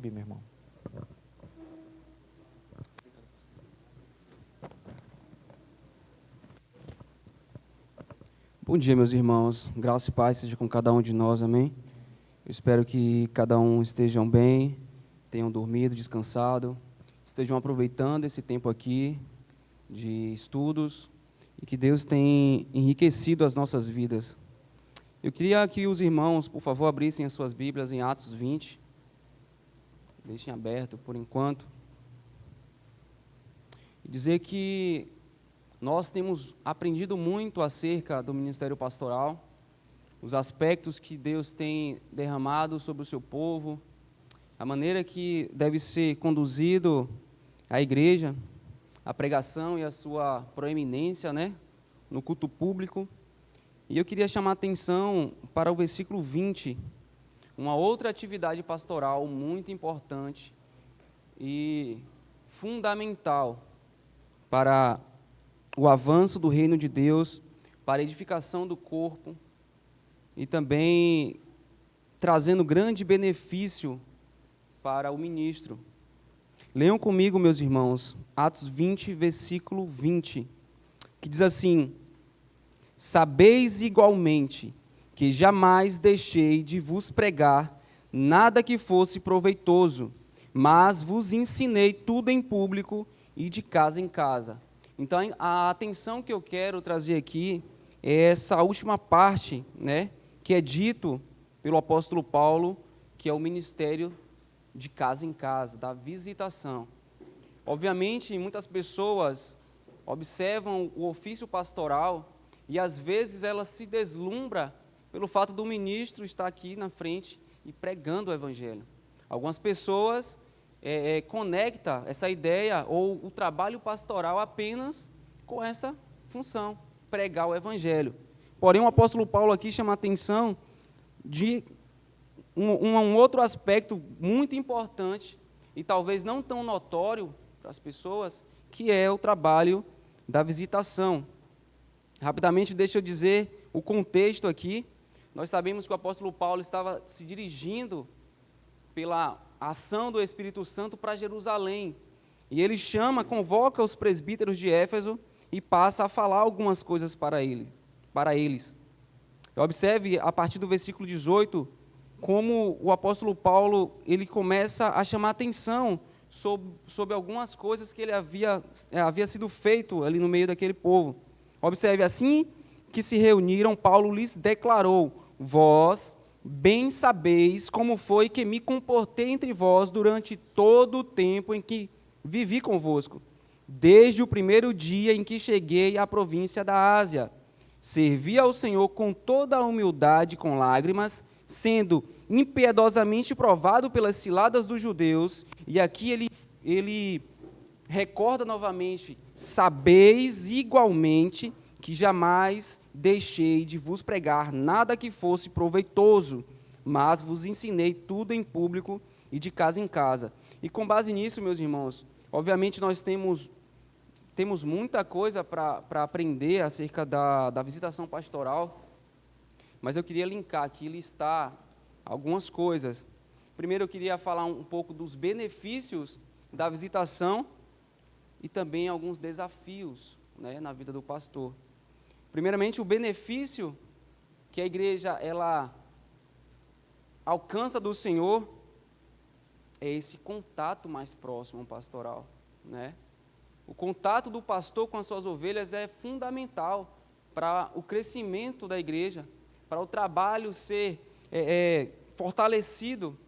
Meu irmão. Bom dia, meus irmãos. Graça e paz seja com cada um de nós, amém? Eu espero que cada um estejam bem, tenham dormido, descansado, estejam aproveitando esse tempo aqui de estudos e que Deus tenha enriquecido as nossas vidas. Eu queria que os irmãos, por favor, abrissem as suas Bíblias em Atos 20. Deixem aberto por enquanto. E dizer que nós temos aprendido muito acerca do ministério pastoral, os aspectos que Deus tem derramado sobre o seu povo, a maneira que deve ser conduzido a igreja, a pregação e a sua proeminência, no culto público. E eu queria chamar a atenção para o versículo 20, uma outra atividade pastoral muito importante e fundamental para o avanço do reino de Deus, para a edificação do corpo e também trazendo grande benefício para o ministro. Leiam comigo, meus irmãos, Atos 20, versículo 20, que diz assim: sabeis igualmente que jamais deixei de vos pregar nada que fosse proveitoso, mas vos ensinei tudo em público e de casa em casa. Então, a atenção que eu quero trazer aqui é essa última parte, que é dito pelo apóstolo Paulo, que é o ministério de casa em casa, da visitação. Obviamente, muitas pessoas observam o ofício pastoral e, às vezes, elas se deslumbram pelo fato do ministro estar aqui na frente e pregando o evangelho. Algumas pessoas conecta essa ideia ou o trabalho pastoral apenas com essa função, pregar o evangelho. Porém, o apóstolo Paulo aqui chama a atenção de um outro aspecto muito importante e talvez não tão notório para as pessoas, que é o trabalho da visitação. Rapidamente, deixa eu dizer o contexto aqui. Nós sabemos que o apóstolo Paulo estava se dirigindo pela ação do Espírito Santo para Jerusalém. E ele convoca os presbíteros de Éfeso e passa a falar algumas coisas para eles. Observe, a partir do versículo 18, como o apóstolo Paulo ele começa a chamar atenção sobre algumas coisas que ele havia sido feito ali no meio daquele povo. Observe, assim que se reuniram, Paulo lhes declarou: vós bem sabeis como foi que me comportei entre vós durante todo o tempo em que vivi convosco, desde o primeiro dia em que cheguei à província da Ásia. Servi ao Senhor com toda a humildade e com lágrimas, sendo impiedosamente provado pelas ciladas dos judeus. E aqui ele recorda novamente: sabeis igualmente que jamais deixei de vos pregar nada que fosse proveitoso, mas vos ensinei tudo em público e de casa em casa. E com base nisso, meus irmãos, obviamente nós temos muita coisa para aprender acerca da visitação pastoral, mas eu queria linkar aqui, listar algumas coisas. Primeiro eu queria falar um pouco dos benefícios da visitação e também alguns desafios, na vida do pastor. Primeiramente, o benefício que a igreja ela alcança do Senhor é esse contato mais próximo pastoral, O contato do pastor com as suas ovelhas é fundamental para o crescimento da igreja, para o trabalho ser fortalecido.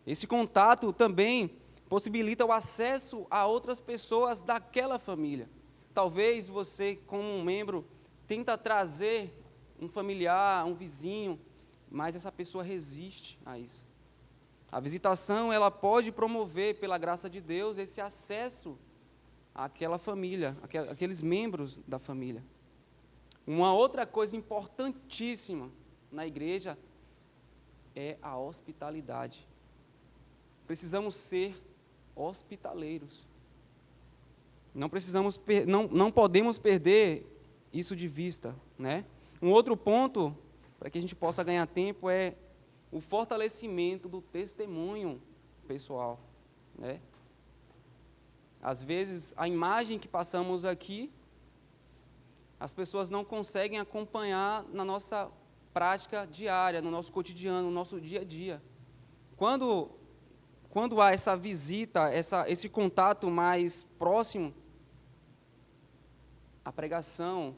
Esse contato também possibilita o acesso a outras pessoas daquela família. Talvez você, como um membro, tenta trazer um familiar, um vizinho, mas essa pessoa resiste a isso. A visitação, ela pode promover, pela graça de Deus, esse acesso àquela família, aqueles membros da família. Uma outra coisa importantíssima na igreja é a hospitalidade. Precisamos ser hospitaleiros. Não podemos perder isso de vista, Um outro ponto, para que a gente possa ganhar tempo, é o fortalecimento do testemunho pessoal, né? Às vezes, a imagem que passamos aqui, as pessoas não conseguem acompanhar na nossa prática diária, no nosso cotidiano, no nosso dia a dia. Quando há essa visita, esse contato mais próximo, a pregação,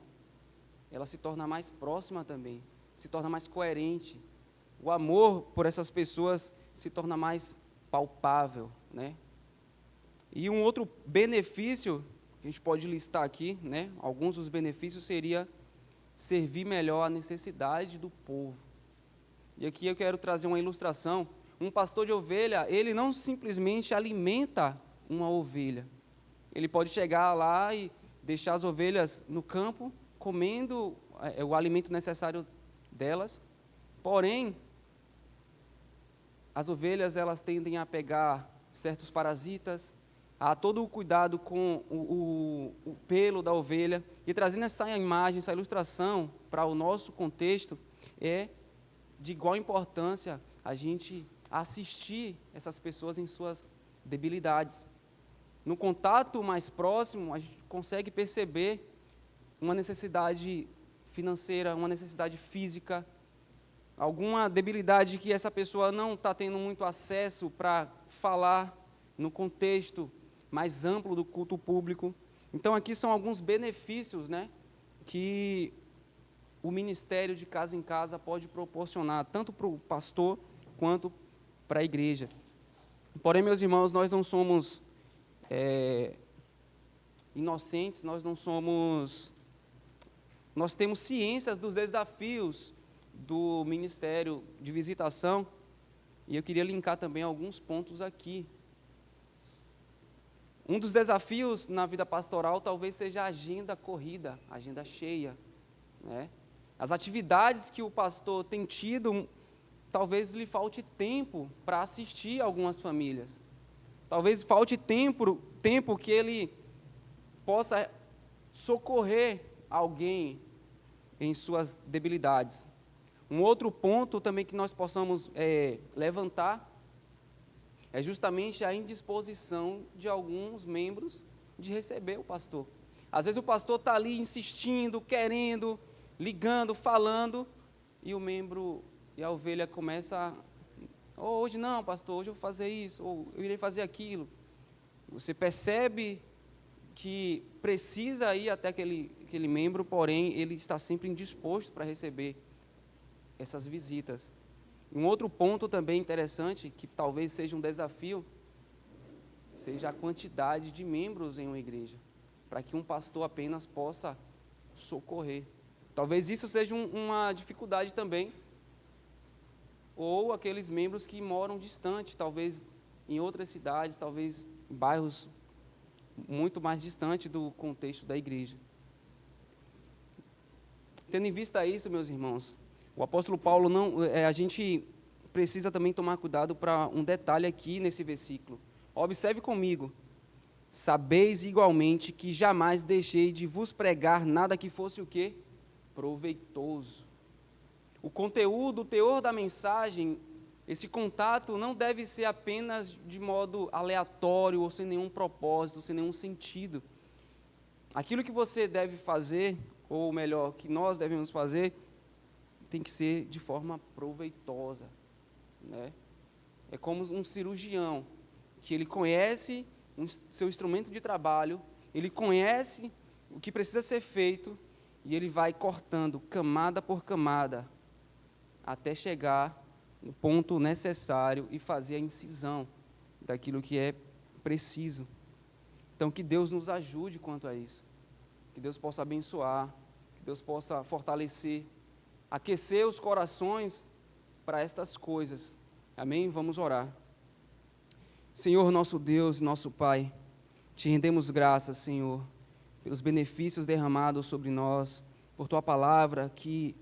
ela se torna mais próxima também, se torna mais coerente. O amor por essas pessoas se torna mais palpável, né? E um outro benefício que a gente pode listar aqui, né? Alguns dos benefícios seria servir melhor a necessidade do povo. E aqui eu quero trazer uma ilustração. Um pastor de ovelha, ele não simplesmente alimenta uma ovelha. Ele pode chegar lá e deixar as ovelhas no campo, comendo o alimento necessário delas. Porém, as ovelhas, elas tendem a pegar certos parasitas, há todo o cuidado com o pelo da ovelha. E trazendo essa imagem, essa ilustração para o nosso contexto, é de igual importância a gente assistir essas pessoas em suas debilidades. No contato mais próximo, a gente consegue perceber uma necessidade financeira, uma necessidade física, alguma debilidade que essa pessoa não está tendo muito acesso para falar no contexto mais amplo do culto público. Então, aqui são alguns benefícios, né, que o ministério de casa em casa pode proporcionar, tanto para o pastor quanto para a igreja. Porém, meus irmãos, nós não somos inocentes, nós temos ciência dos desafios do ministério de visitação, e eu queria linkar também alguns pontos aqui. Um dos desafios na vida pastoral talvez seja a agenda corrida, a agenda cheia, né? As atividades que o pastor tem tido, talvez lhe falte tempo para assistir algumas famílias. Talvez falte tempo que ele possa socorrer alguém em suas debilidades. Um outro ponto também que nós possamos levantar é justamente a indisposição de alguns membros de receber o pastor. Às vezes o pastor está ali insistindo, querendo, ligando, falando, e o membro e a ovelha começa hoje não, pastor, hoje eu vou fazer isso, ou eu irei fazer aquilo. Você percebe que precisa ir até aquele membro, porém ele está sempre indisposto para receber essas visitas. Um outro ponto também interessante, que talvez seja um desafio, seja a quantidade de membros em uma igreja, para que um pastor apenas possa socorrer. Talvez isso seja uma dificuldade também, ou aqueles membros que moram distante, talvez em outras cidades, talvez em bairros muito mais distantes do contexto da igreja. Tendo em vista isso, meus irmãos, o apóstolo Paulo a gente precisa também tomar cuidado para um detalhe aqui nesse versículo. Observe comigo. Sabeis igualmente que jamais deixei de vos pregar nada que fosse o quê? Proveitoso. O conteúdo, o teor da mensagem, esse contato não deve ser apenas de modo aleatório ou sem nenhum propósito, sem nenhum sentido. Aquilo que você deve fazer, ou melhor, que nós devemos fazer, tem que ser de forma proveitosa, né? É como um cirurgião, que ele conhece seu instrumento de trabalho, ele conhece o que precisa ser feito, e ele vai cortando camada por camada, até chegar no ponto necessário e fazer a incisão daquilo que é preciso. Então, que Deus nos ajude quanto a isso, que Deus possa abençoar, que Deus possa fortalecer, aquecer os corações para estas coisas. Amém? Vamos orar. Senhor, nosso Deus e nosso Pai, te rendemos graças, Senhor, pelos benefícios derramados sobre nós, por Tua palavra que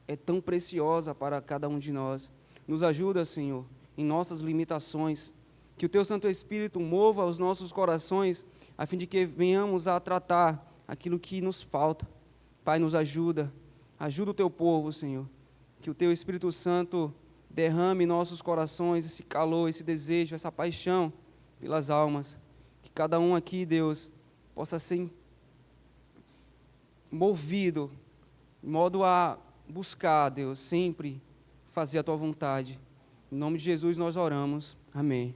é tão preciosa para cada um de nós. Nos ajuda, Senhor, em nossas limitações, que o Teu Santo Espírito mova os nossos corações, a fim de que venhamos a tratar aquilo que nos falta. Pai, nos ajuda o Teu povo, Senhor, que o Teu Espírito Santo derrame em nossos corações esse calor, esse desejo, essa paixão pelas almas. Que cada um aqui, Deus, possa ser movido, de modo a buscar, Deus, sempre fazer a Tua vontade. Em nome de Jesus nós oramos. Amém.